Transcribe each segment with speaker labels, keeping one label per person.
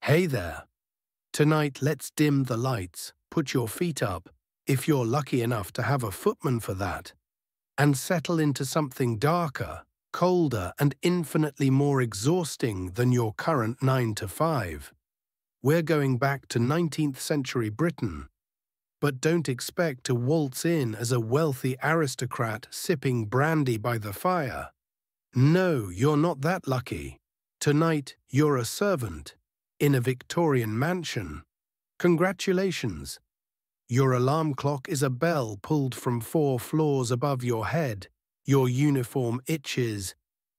Speaker 1: Hey there. Tonight let's dim the lights, put your feet up, if you're lucky enough to have a footman for that, and settle into something darker, colder and infinitely more exhausting than your current 9 to 5. We're going back to 19th century Britain, but don't expect to waltz in as a wealthy aristocrat sipping brandy by the fire. No, you're not that lucky. Tonight you're a servant in a Victorian mansion. Congratulations! Your alarm clock is a bell pulled from 4 floors above your head. Your uniform itches.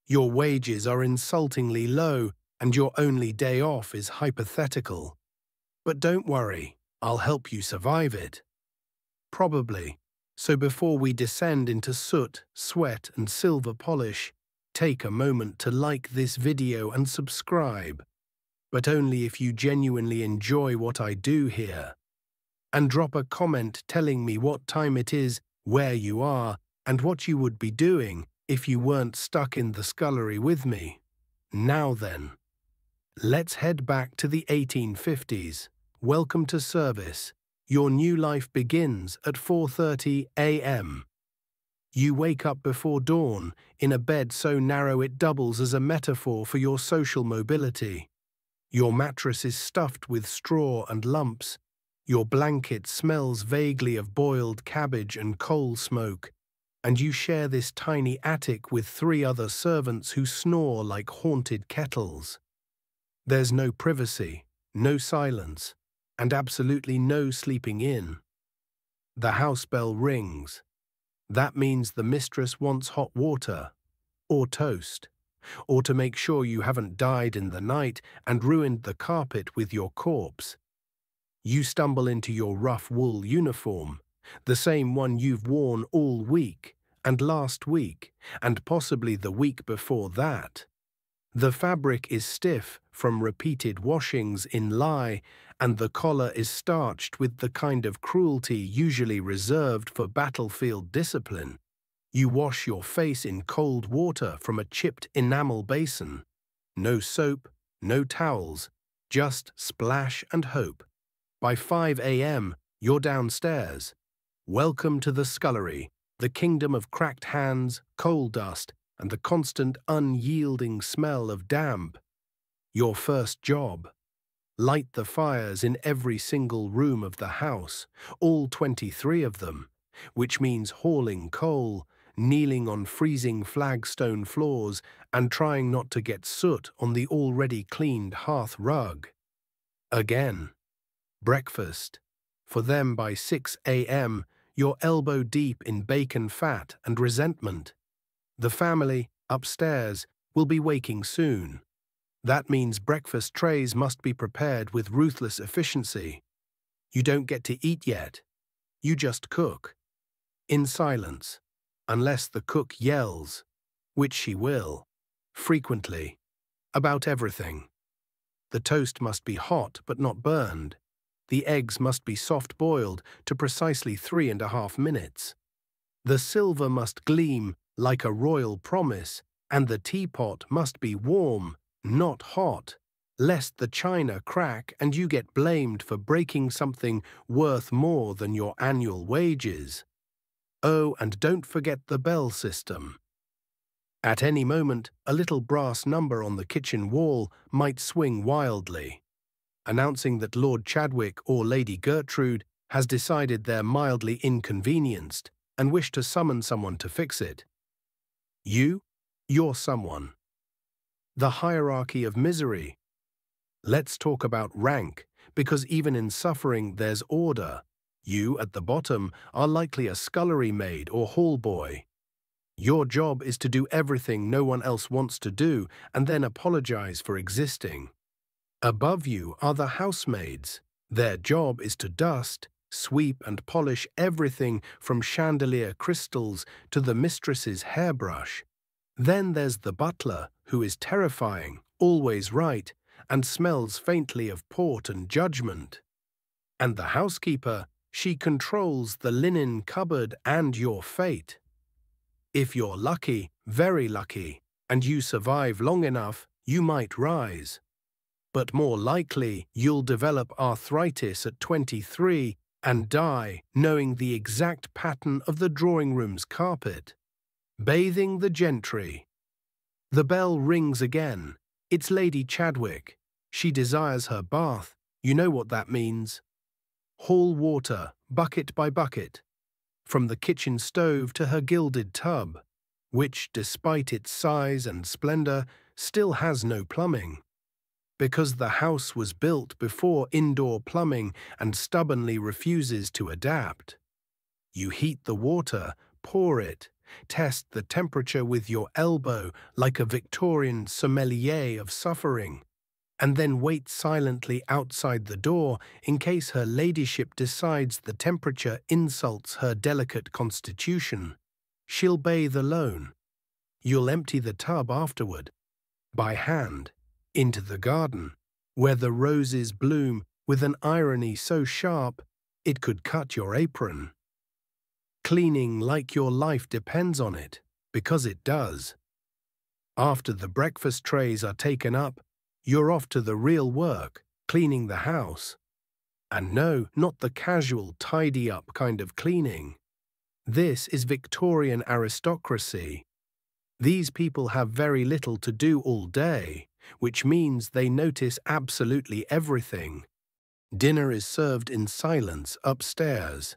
Speaker 1: Your wages are insultingly low, and your only day off is hypothetical. But don't worry, I'll help you survive it. Probably. So before we descend into soot, sweat, and silver polish, take a moment to like this video and subscribe. But only if you genuinely enjoy what I do here. And drop a comment telling me what time it is, where you are, and what you would be doing if you weren't stuck in the scullery with me. Now then, let's head back to the 1850s. Welcome to service. Your new life begins at 4:30 a.m. You wake up before dawn, in a bed so narrow it doubles as a metaphor for your social mobility. Your mattress is stuffed with straw and lumps. Your blanket smells vaguely of boiled cabbage and coal smoke, and you share this tiny attic with 3 other servants who snore like haunted kettles. There's no privacy, no silence, and absolutely no sleeping in. The house bell rings. That means the mistress wants hot water, or toast, or to make sure you haven't died in the night and ruined the carpet with your corpse. You stumble into your rough wool uniform, the same one you've worn all week, and last week, and possibly the week before that. The fabric is stiff from repeated washings in lye, and the collar is starched with the kind of cruelty usually reserved for battlefield discipline. You wash your face in cold water from a chipped enamel basin. No soap, no towels, just splash and hope. By 5 a.m., you're downstairs. Welcome to the scullery, the kingdom of cracked hands, coal dust, and the constant unyielding smell of damp. Your first job. Light the fires in every single room of the house, all 23 of them, which means hauling coal, kneeling on freezing flagstone floors, and trying not to get soot on the already cleaned hearth rug. Again. Breakfast. For them by 6 a.m., you're elbow deep in bacon fat and resentment. The family, upstairs, will be waking soon. That means breakfast trays must be prepared with ruthless efficiency. You don't get to eat yet. You just cook. In silence. Unless the cook yells, which she will, frequently, about everything. The toast must be hot but not burned. The eggs must be soft-boiled to precisely 3.5 minutes. The silver must gleam like a royal promise, and the teapot must be warm, not hot, lest the china crack and you get blamed for breaking something worth more than your annual wages. Oh, and don't forget the bell system. At any moment, a little brass number on the kitchen wall might swing wildly, announcing that Lord Chadwick or Lady Gertrude has decided they're mildly inconvenienced and wish to summon someone to fix it. You're someone. The hierarchy of misery. Let's talk about rank, because even in suffering there's order. You, at the bottom, are likely a scullery maid or hall boy. Your job is to do everything no one else wants to do and then apologize for existing. Above you are the housemaids. Their job is to dust, sweep and polish everything from chandelier crystals to the mistress's hairbrush. Then there's the butler, who is terrifying, always right, and smells faintly of port and judgment. And the housekeeper, she controls the linen cupboard and your fate. If you're lucky, very lucky, and you survive long enough, you might rise. But more likely, you'll develop arthritis at 23 and die knowing the exact pattern of the drawing room's carpet. Bathing the gentry. The bell rings again. It's Lady Chadwick. She desires her bath. You know what that means. Hall water, bucket by bucket, from the kitchen stove to her gilded tub, which, despite its size and splendor, still has no plumbing. Because the house was built before indoor plumbing and stubbornly refuses to adapt. You heat the water, pour it, test the temperature with your elbow like a Victorian sommelier of suffering, and then wait silently outside the door in case her ladyship decides the temperature insults her delicate constitution. She'll bathe alone. You'll empty the tub afterward, by hand, into the garden, where the roses bloom with an irony so sharp it could cut your apron. Cleaning like your life depends on it, because it does. After the breakfast trays are taken up, you're off to the real work, cleaning the house. And no, not the casual, tidy-up kind of cleaning. This is Victorian aristocracy. These people have very little to do all day, which means they notice absolutely everything. Dinner is served in silence upstairs.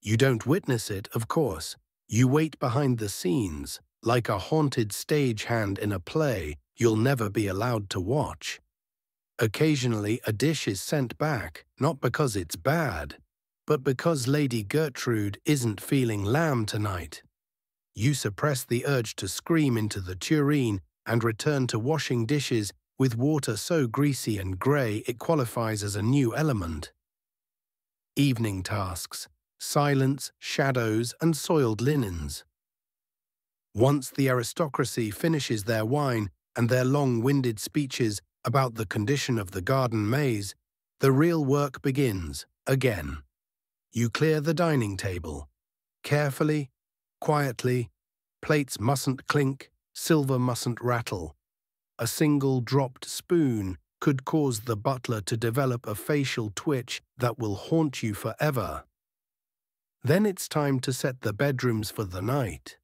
Speaker 1: You don't witness it, of course. You wait behind the scenes, like a haunted stagehand in a play you'll never be allowed to watch. Occasionally a dish is sent back, not because it's bad, but because Lady Gertrude isn't feeling lamb tonight. You suppress the urge to scream into the tureen and return to washing dishes with water so greasy and grey it qualifies as a new element. Evening tasks, silence, shadows, and soiled linens. Once the aristocracy finishes their wine and their long-winded speeches about the condition of the garden maze, the real work begins, again. You clear the dining table. Carefully, quietly, plates mustn't clink, silver mustn't rattle. A single dropped spoon could cause the butler to develop a facial twitch that will haunt you forever. Then it's time to set the bedrooms for the night.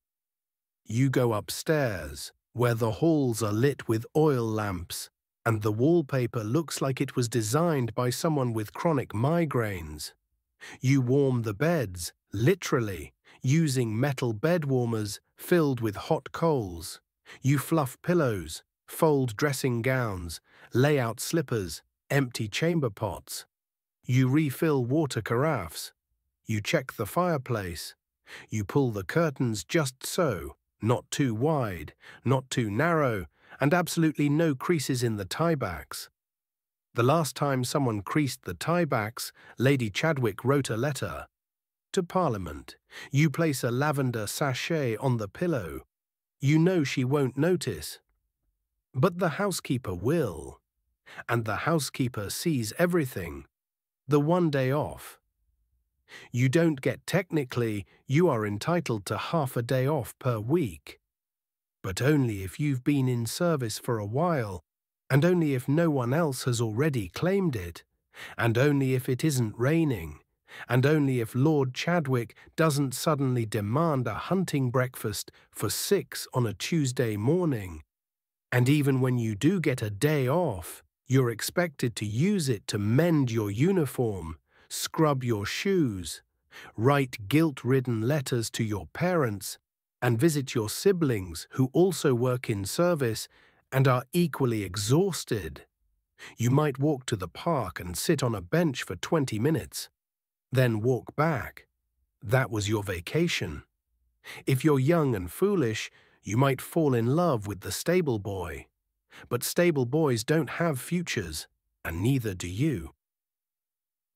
Speaker 1: You go upstairs, where the halls are lit with oil lamps, and the wallpaper looks like it was designed by someone with chronic migraines. You warm the beds, literally, using metal bed warmers filled with hot coals. You fluff pillows, fold dressing gowns, lay out slippers, empty chamber pots. You refill water carafes. You check the fireplace. You pull the curtains just so, not too wide, not too narrow, and absolutely no creases in the tiebacks. The last time someone creased the tiebacks, Lady Chadwick wrote a letter. To Parliament, you place a lavender sachet on the pillow. You know she won't notice. But the housekeeper will. And the housekeeper sees everything. The one day off. You don't get technically, you are entitled to half a day off per week. But only if you've been in service for a while, and only if no one else has already claimed it, and only if it isn't raining, and only if Lord Chadwick doesn't suddenly demand a hunting breakfast for 6 on a Tuesday morning. And even when you do get a day off, you're expected to use it to mend your uniform, scrub your shoes, write guilt-ridden letters to your parents, and visit your siblings who also work in service and are equally exhausted. You might walk to the park and sit on a bench for 20 minutes, then walk back. That was your vacation. If you're young and foolish, you might fall in love with the stable boy. But stable boys don't have futures, and neither do you.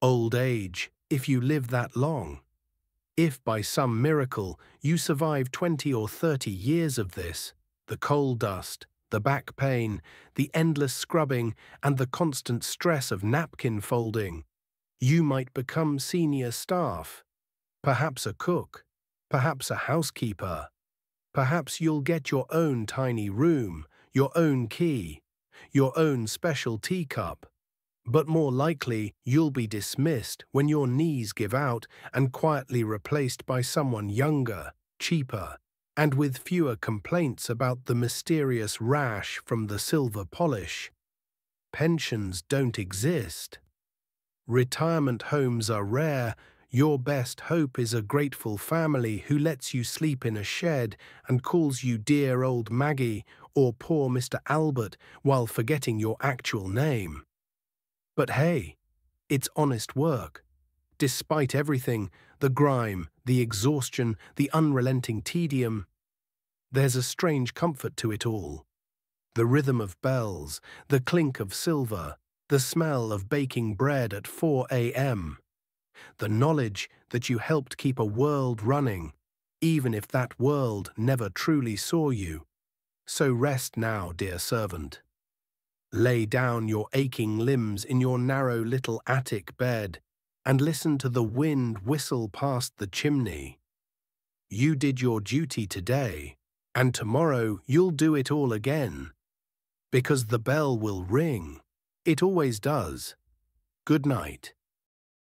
Speaker 1: Old age, if you live that long. If by some miracle you survive 20 or 30 years of this, the coal dust, the back pain, the endless scrubbing, and the constant stress of napkin folding, you might become senior staff, perhaps a cook, perhaps a housekeeper. Perhaps you'll get your own tiny room, your own key, your own special teacup. But more likely, you'll be dismissed when your knees give out and quietly replaced by someone younger, cheaper, and with fewer complaints about the mysterious rash from the silver polish. Pensions don't exist. Retirement homes are rare. Your best hope is a grateful family who lets you sleep in a shed and calls you dear old Maggie or poor Mr. Albert while forgetting your actual name. But hey, it's honest work. Despite everything, the grime, the exhaustion, the unrelenting tedium, there's a strange comfort to it all. The rhythm of bells, the clink of silver, the smell of baking bread at 4 a.m., the knowledge that you helped keep a world running, even if that world never truly saw you. So rest now, dear servant. Lay down your aching limbs in your narrow little attic bed and listen to the wind whistle past the chimney. You did your duty today, and tomorrow you'll do it all again. Because the bell will ring. It always does. Good night.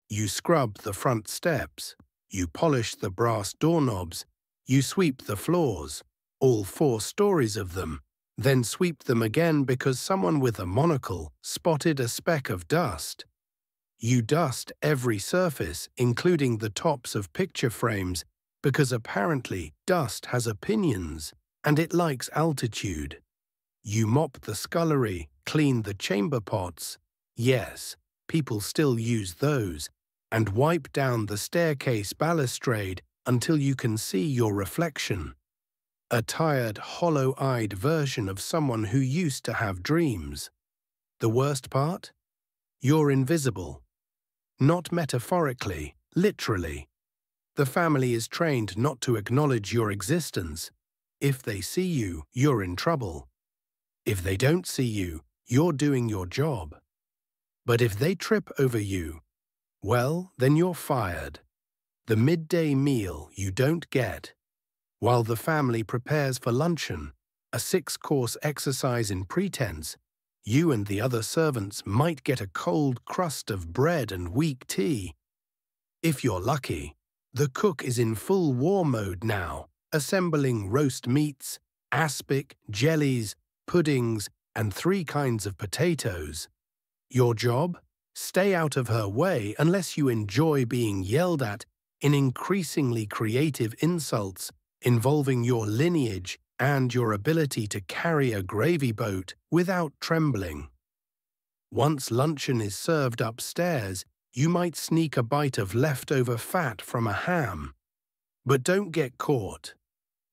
Speaker 1: You scrub the front steps. You polish the brass doorknobs. You sweep the floors, all 4 stories of them, then sweep them again because someone with a monocle spotted a speck of dust. You dust every surface, including the tops of picture frames, because apparently dust has opinions, and it likes altitude. You mop the scullery, clean the chamber pots. Yes, people still use those, and wipe down the staircase balustrade until you can see your reflection. A tired, hollow-eyed version of someone who used to have dreams. The worst part? You're invisible. Not metaphorically, literally. The family is trained not to acknowledge your existence. If they see you, you're in trouble. If they don't see you, you're doing your job. But if they trip over you, well, then you're fired. The midday meal you don't get. While the family prepares for luncheon, a 6-course exercise in pretense, you and the other servants might get a cold crust of bread and weak tea. If you're lucky, the cook is in full war mode now, assembling roast meats, aspic, jellies, puddings, and 3 kinds of potatoes. Your job? Stay out of her way unless you enjoy being yelled at in increasingly creative insults involving your lineage and your ability to carry a gravy boat without trembling. Once luncheon is served upstairs, you might sneak a bite of leftover fat from a ham. But don't get caught,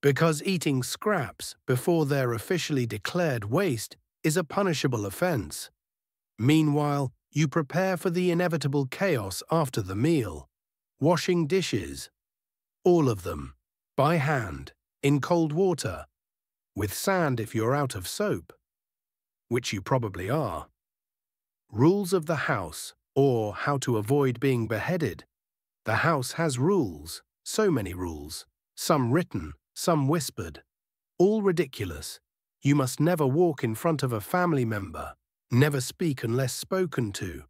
Speaker 1: because eating scraps before they're officially declared waste is a punishable offense. Meanwhile, you prepare for the inevitable chaos after the meal. Washing dishes. All of them. By hand, in cold water, with sand if you're out of soap, which you probably are. Rules of the house, or how to avoid being beheaded. The house has rules, so many rules, some written, some whispered, all ridiculous. You must never walk in front of a family member, never speak unless spoken to,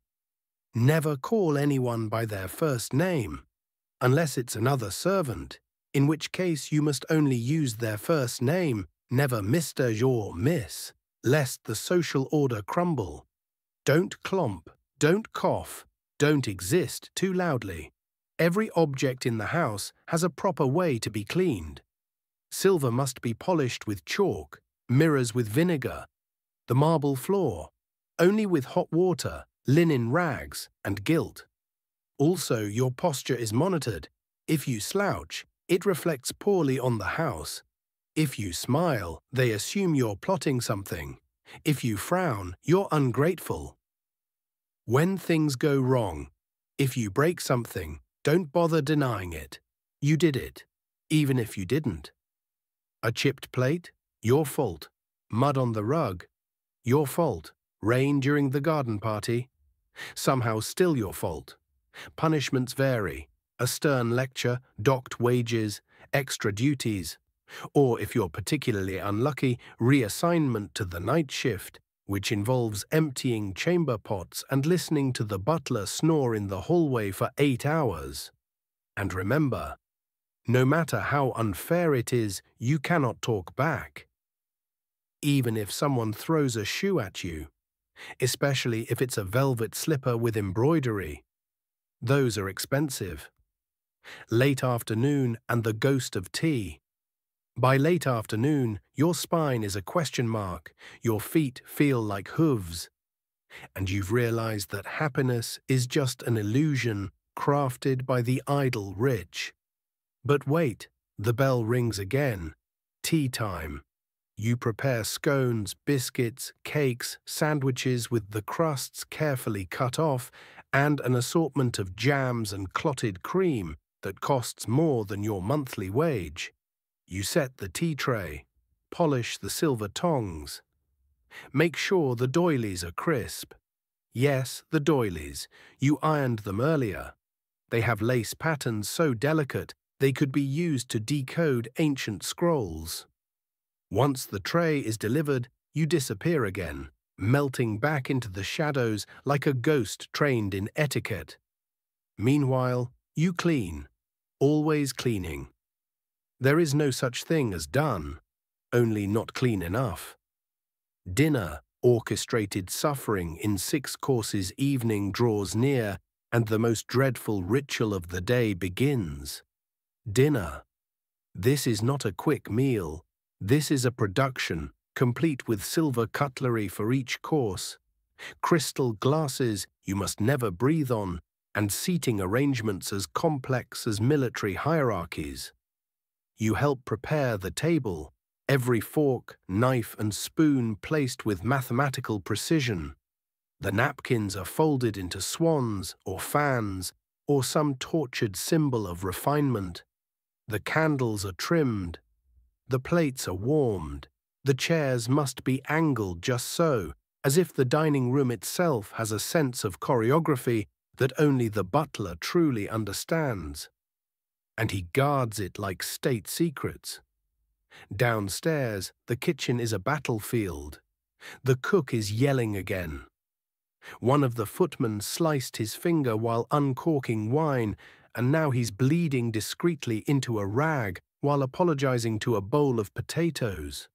Speaker 1: never call anyone by their first name, unless it's another servant, in which case you must only use their first name, never Mr. or Miss, lest the social order crumble. Don't clomp, don't cough, don't exist too loudly. Every object in the house has a proper way to be cleaned. Silver must be polished with chalk, mirrors with vinegar, the marble floor, only with hot water, linen rags, and gilt. Also, your posture is monitored. If you slouch, it reflects poorly on the house. If you smile, they assume you're plotting something. If you frown, you're ungrateful. When things go wrong, if you break something, don't bother denying it. You did it, even if you didn't. A chipped plate? Your fault. Mud on the rug? Your fault. Rain during the garden party? Somehow still your fault. Punishments vary. A stern lecture, docked wages, extra duties, or if you're particularly unlucky, reassignment to the night shift, which involves emptying chamber pots and listening to the butler snore in the hallway for 8 hours. And remember, no matter how unfair it is, you cannot talk back. Even if someone throws a shoe at you, especially if it's a velvet slipper with embroidery, those are expensive. Late afternoon and the ghost of tea. By late afternoon, your spine is a question mark, your feet feel like hooves, and you've realized that happiness is just an illusion crafted by the idle rich. But wait, the bell rings again. Tea time. You prepare scones, biscuits, cakes, sandwiches with the crusts carefully cut off, and an assortment of jams and clotted cream that costs more than your monthly wage. You set the tea tray, polish the silver tongs. Make sure the doilies are crisp. Yes, the doilies. You ironed them earlier. They have lace patterns so delicate they could be used to decode ancient scrolls. Once the tray is delivered, you disappear again, melting back into the shadows like a ghost trained in etiquette. Meanwhile, you clean, always cleaning. There is no such thing as done, only not clean enough. Dinner, orchestrated suffering in 6 courses evening draws near, and the most dreadful ritual of the day begins. Dinner. This is not a quick meal. This is a production, complete with silver cutlery for each course, crystal glasses you must never breathe on, and seating arrangements as complex as military hierarchies. You help prepare the table, every fork, knife, and spoon placed with mathematical precision. The napkins are folded into swans or fans or some tortured symbol of refinement. The candles are trimmed. The plates are warmed. The chairs must be angled just so, as if the dining room itself has a sense of choreography that only the butler truly understands. And he guards it like state secrets. Downstairs, the kitchen is a battlefield. The cook is yelling again. One of the footmen sliced his finger while uncorking wine, and now he's bleeding discreetly into a rag while apologizing to a bowl of potatoes.